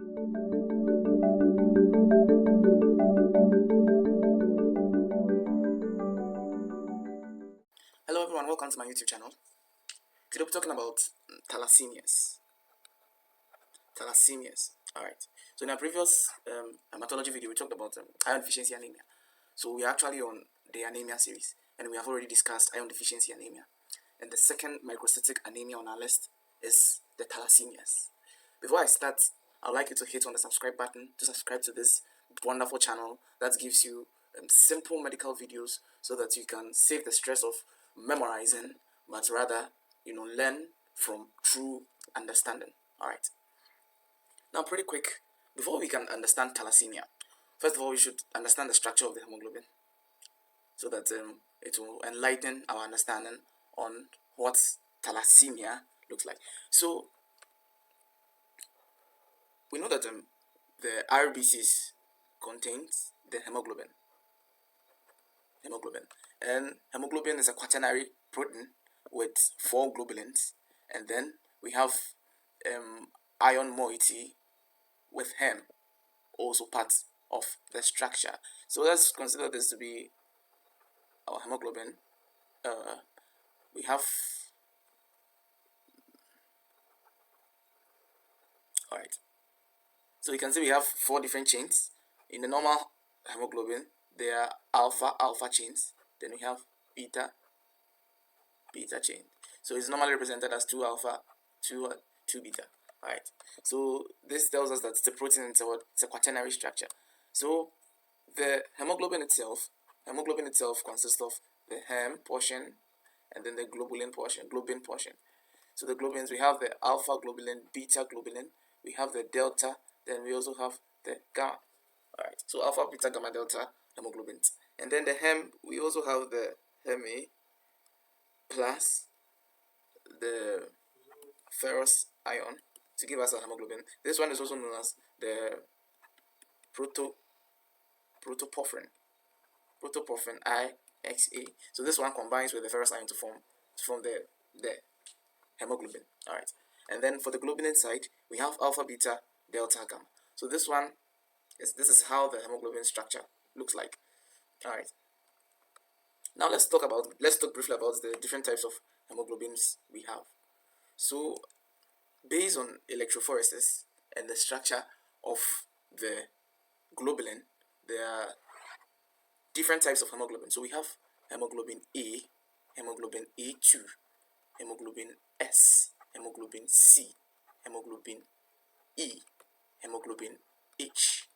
Hello everyone, welcome to my YouTube channel. Today we're talking about thalassemias. Alright, so in our previous hematology video we talked about iron deficiency anemia. So we are actually on the anemia series, and we have already discussed iron deficiency anemia. And the second microcytic anemia on our list is the thalassemias. Before I start, I'd like you to hit on the subscribe button to subscribe to this wonderful channel that gives you simple medical videos so that you can save the stress of memorizing, but rather, learn from true understanding. Alright. Now, pretty quick, before we can understand thalassemia, first of all, we should understand the structure of the hemoglobin so that it will enlighten our understanding on what thalassemia looks like. So, we know that the RBCs contains the hemoglobin. And hemoglobin is a quaternary protein with 4 globulins, and then we have iron moiety with hem, also part of the structure. So let's consider this to be our hemoglobin. We have alright. So you can see we have 4 different chains. In the normal hemoglobin, there are alpha chains. Then we have beta chain. So it's normally represented as 2 alpha, 2 beta. Alright. So this tells us that it's a protein, it's a quaternary structure. So the hemoglobin itself consists of the hem portion and then the globin portion. So the globins, we have the alpha globulin, beta globulin, we have the delta, then we also have the gamma. Alright, so alpha, beta, gamma, delta hemoglobins. And then the hem, we also have the hem A plus the ferrous ion to give us a hemoglobin. This one is also known as the protoporphyrin IXA. So this one combines with the ferrous ion to form the hemoglobin. Alright. And then for the globulin side, we have alpha, beta, delta, gamma. So this is how the hemoglobin structure looks like. Alright. Now let's talk briefly about the different types of hemoglobins we have. So based on electrophoresis and the structure of the globulin, there are different types of hemoglobin. So we have hemoglobin A, hemoglobin A2, hemoglobin S, hemoglobin C, hemoglobin E, hemoglobin H,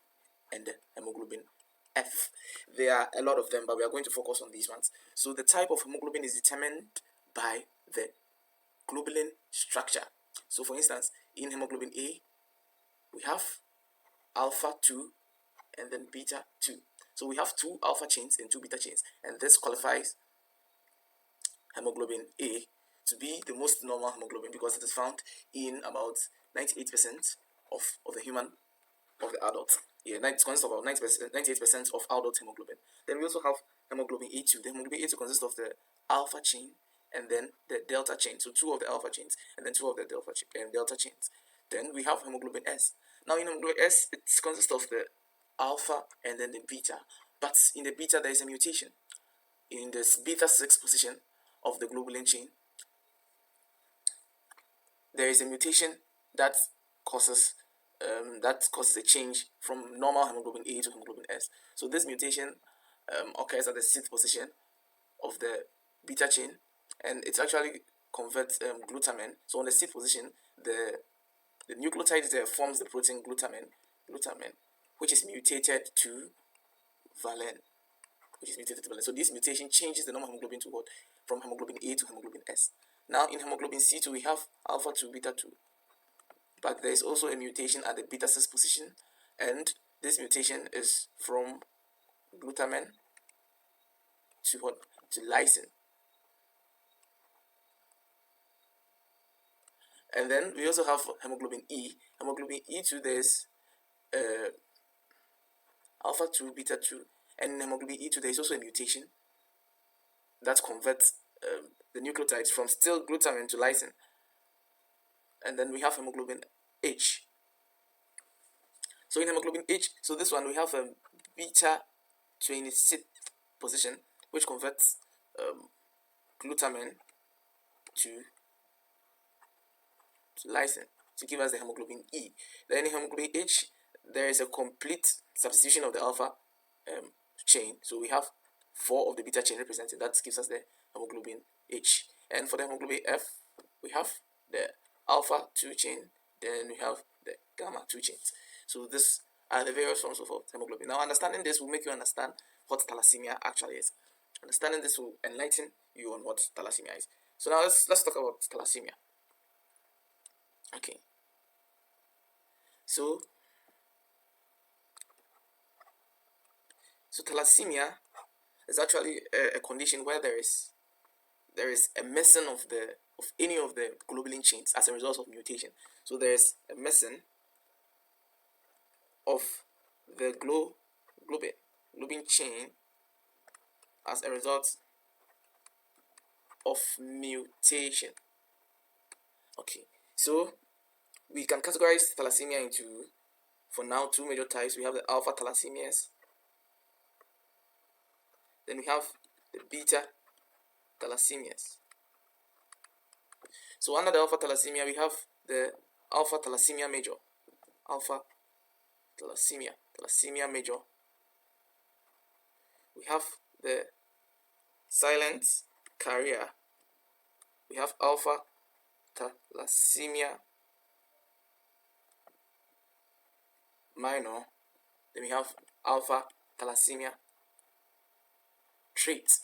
and hemoglobin F. There are a lot of them, but we are going to focus on these ones. So the type of hemoglobin is determined by the globulin structure. So for instance, in hemoglobin A, we have alpha 2 and then beta 2. So we have 2 alpha chains and 2 beta chains, and this qualifies hemoglobin A to be the most normal hemoglobin because it is found in about 98% of the adults. Yeah, it consists of about 98% of adult hemoglobin. Then we also have hemoglobin A2. The hemoglobin A2 consists of the alpha chain and then the delta chain. So 2 of the alpha chains and then 2 of the delta chains. Then we have hemoglobin S. Now in hemoglobin S, it consists of the alpha and then the beta. But in the beta, there is a mutation. In this beta 6 position of the globulin chain, there is a mutation that causes a change from normal hemoglobin A to hemoglobin S. So this mutation occurs at the 6th position of the beta chain, and it actually converts glutamine. So on the 6th position, the nucleotide there forms the protein glutamine, which is mutated to valine. So this mutation changes the normal hemoglobin to what? From hemoglobin A to hemoglobin S. Now in hemoglobin C2, we have alpha 2, beta 2. But there is also a mutation at the beta 6 position, and this mutation is from glutamine to what? To lysine. And then we also have hemoglobin E. Hemoglobin E2, there's alpha 2, beta 2. And in hemoglobin E2, there is also a mutation that converts the nucleotides from still glutamine to lysine. And then we have hemoglobin H. So in hemoglobin H, so this one we have a beta 26th position, which converts glutamine to lysine to give us the hemoglobin E. Then in hemoglobin H, there is a complete substitution of the alpha chain. So we have 4 of the beta chain represented. That gives us the hemoglobin H. And for the hemoglobin F, we have the alpha 2 chain. Then we have the gamma 2 chains. So this are the various forms of hemoglobin. Now understanding this will make you understand what thalassemia actually is. Understanding this will enlighten you on what thalassemia is. So now let's talk about thalassemia. Okay. So thalassemia is actually a condition where there is a missing of any of the globulin chains as a result of mutation. So there is a missing of the globin chain as a result of mutation. Okay, so we can categorize thalassemia into, for now, 2 major types. We have the alpha thalassemias, then we have the beta thalassemias. So under the alpha thalassemia, we have the alpha thalassemia major, thalassemia major. We have the silent carrier. We have alpha thalassemia minor. Then we have alpha thalassemia trait.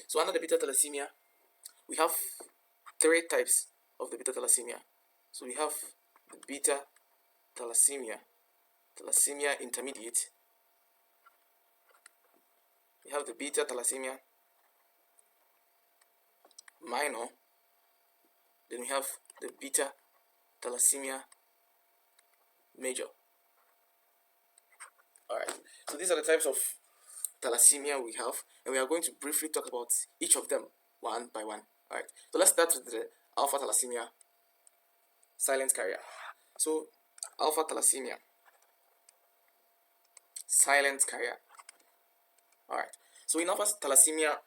So under the beta thalassemia, we have 3 types of the beta thalassemia. So we have the beta thalassemia intermediate. We have the beta thalassemia minor. Then we have the beta thalassemia major. Alright, so these are the types of thalassemia we have, and we are going to briefly talk about each of them one by one. Alright, so let's start with the alpha thalassemia silent carrier. So alpha thalassemia silent carrier. Alright, so in alpha thalassemia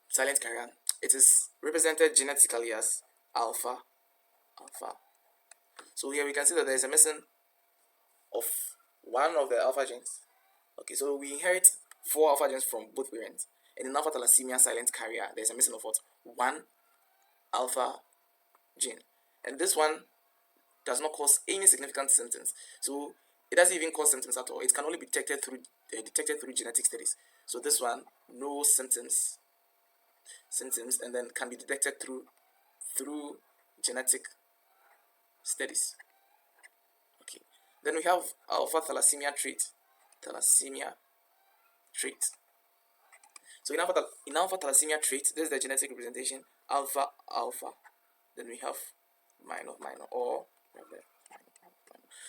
silent carrier, it is represented genetically as alpha. So here we can see that there is a missing of one of the alpha genes. Okay, so we inherit 4 alpha genes from both parents. And in alpha thalassemia silent carrier, there is a missing of what? 1 alpha gene. And this one does not cause any significant symptoms. So it doesn't even cause symptoms at all. It can only be detected through genetic studies. So this one, no symptoms, and then can be detected through genetic studies. Okay. Then we have alpha thalassemia trait. So in alpha thalassemia trait, this is the genetic representation alpha. Then we have minor, or minor.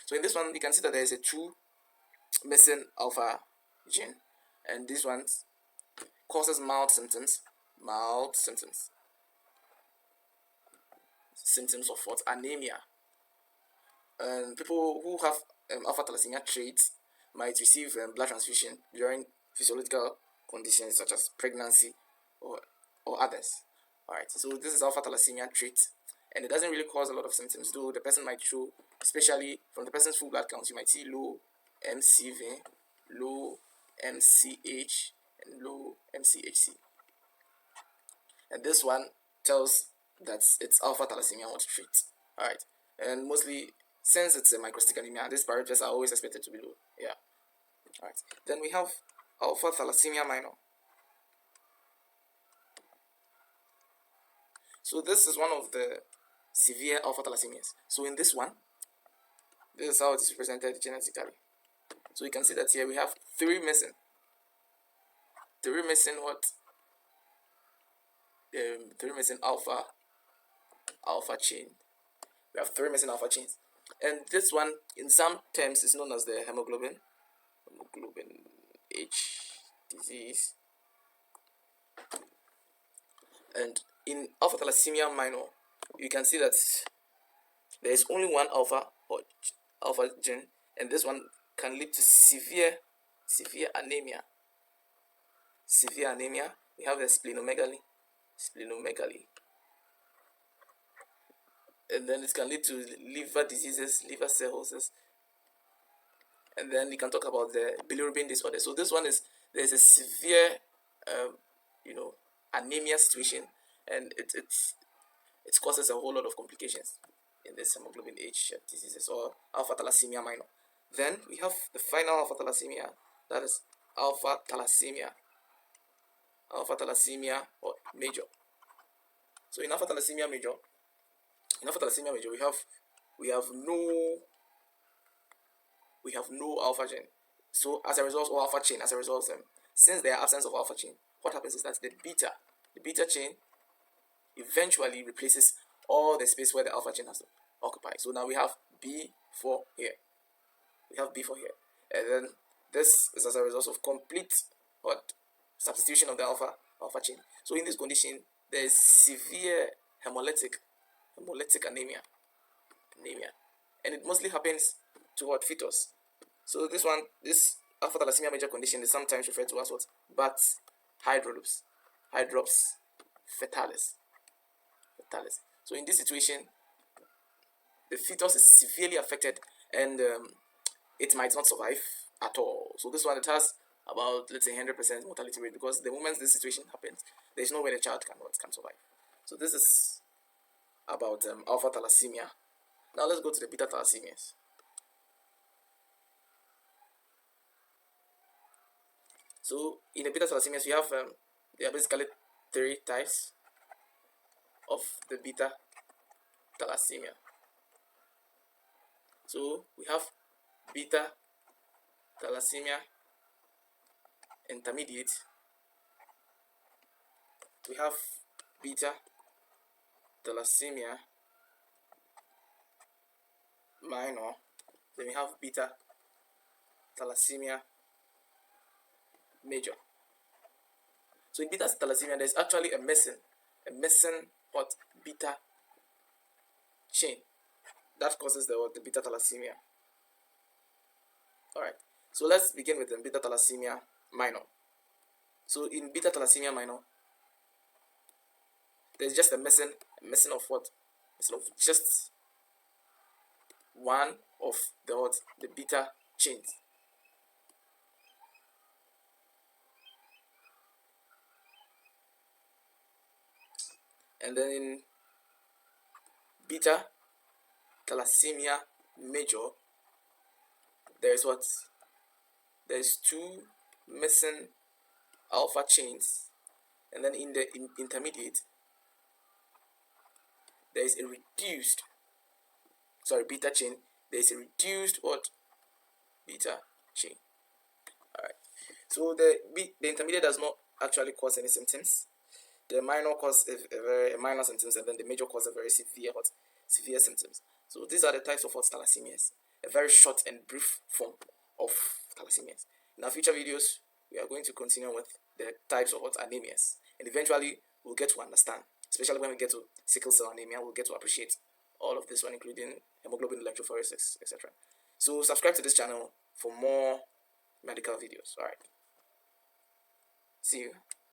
So in this one, you can see that there is a 2 missing alpha gene, and this one causes mild symptoms of what? Anemia. And people who have alpha thalassemia traits might receive blood transfusion during physiological conditions such as pregnancy or others. Alright, so this is alpha thalassemia trait, and it doesn't really cause a lot of symptoms, though the person might show, especially from the person's full blood counts, you might see low MCV, low MCH, and low MCHC. And this one tells that it's alpha thalassemia trait. Alright, and mostly, since it's a microcystic anemia, these parameters are always expected to be low. Yeah. Alright. Then we have alpha thalassemia minor. So this is one of the severe alpha thalassemias. So in this one, this is how it is represented genetically. So you can see that here we have 3 missing. 3 missing what? 3 missing alpha chain. We have 3 missing alpha chains. And this one, in some terms, is known as the hemoglobin H disease. And in alpha thalassemia minor, you can see that there is only 1 alpha gene and this one can lead to severe anemia. Severe anemia. We have the splenomegaly, and then it can lead to liver diseases, liver cirrhosis, and then we can talk about the bilirubin disorder. So this one is, there's a severe, you know, anemia situation, and it causes a whole lot of complications in this hemoglobin H diseases, or alpha thalassemia minor. Then we have the final alpha thalassemia, that is alpha thalassemia or major. So in alpha thalassemia major, we have no alpha gene. So as a result, or alpha chain, as a result, since there are absence of alpha chain, what happens is that the beta chain eventually replaces all the space where the alpha chain has to occupy. So now we have B4 here. And then this is as a result of complete substitution of the alpha chain. So in this condition, there is severe hemolytic anemia, and it mostly happens to fetus. So this alpha thalassemia major condition is sometimes referred to as Bart's hydrops fetalis. So in this situation, the fetus is severely affected, and it might not survive at all. So this one, it has about, let's say, 100% mortality rate, because the moment this situation happens, there's no way the child can survive. So this is about alpha thalassemia. Now let's go to the beta thalassemias. So in the beta thalassemias, we have there are basically 3 types of the beta thalassemia. So we have beta thalassemia intermediate, we have beta thalassemia minor, then we have beta thalassemia major. So in beta thalassemia, there's actually a missing beta chain that causes the beta thalassemia. Alright, so let's begin with the beta thalassemia minor. So in beta thalassemia minor, there's just a missing of just one of the beta chains. And then in beta thalassemia major, there's 2 missing alpha chains, and then in the intermediate, there is a reduced beta chain. There is a reduced beta chain. Alright, so the intermediate does not actually cause any symptoms. The minor cause a minor symptoms, and then the major cause a very severe symptoms. So these are the types of thalassemias, a very short and brief form of thalassemias. In our future videos, we are going to continue with the types of anemias, and eventually we'll get to understand, especially when we get to sickle cell anemia, we'll get to appreciate all of this one, including hemoglobin electrophoresis, etc. So subscribe to this channel for more medical videos. Alright, see you.